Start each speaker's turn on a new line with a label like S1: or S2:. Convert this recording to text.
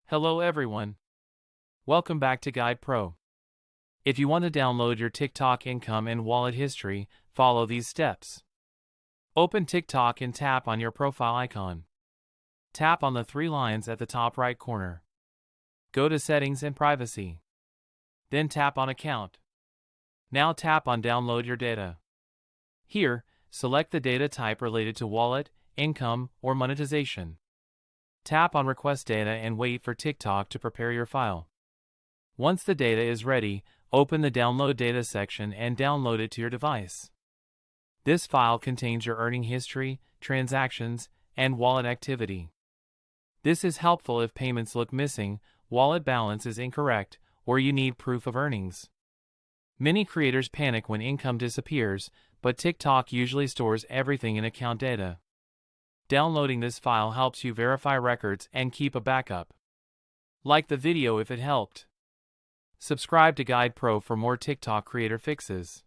S1: Hello everyone. Welcome back to Guide Pro. If you want to download your TikTok income and wallet history, follow these steps. Open TikTok and tap on your profile icon. Tap on the three lines at the top right corner. Go to Settings and Privacy. Then tap on Account. Now tap on Download your data. Here, select the data type related to wallet, income, or monetization. Tap on Request Data and wait for TikTok to prepare your file. Once the data is ready, open the Download Data section and download it to your device. This file contains your earning history, transactions, and wallet activity. This is helpful if payments look missing, wallet balance is incorrect, or you need proof of earnings. Many creators panic when income disappears, but TikTok usually stores everything in account data. Downloading this file helps you verify records and keep a backup. Like the video if it helped. Subscribe to Guide Pro for more TikTok creator fixes.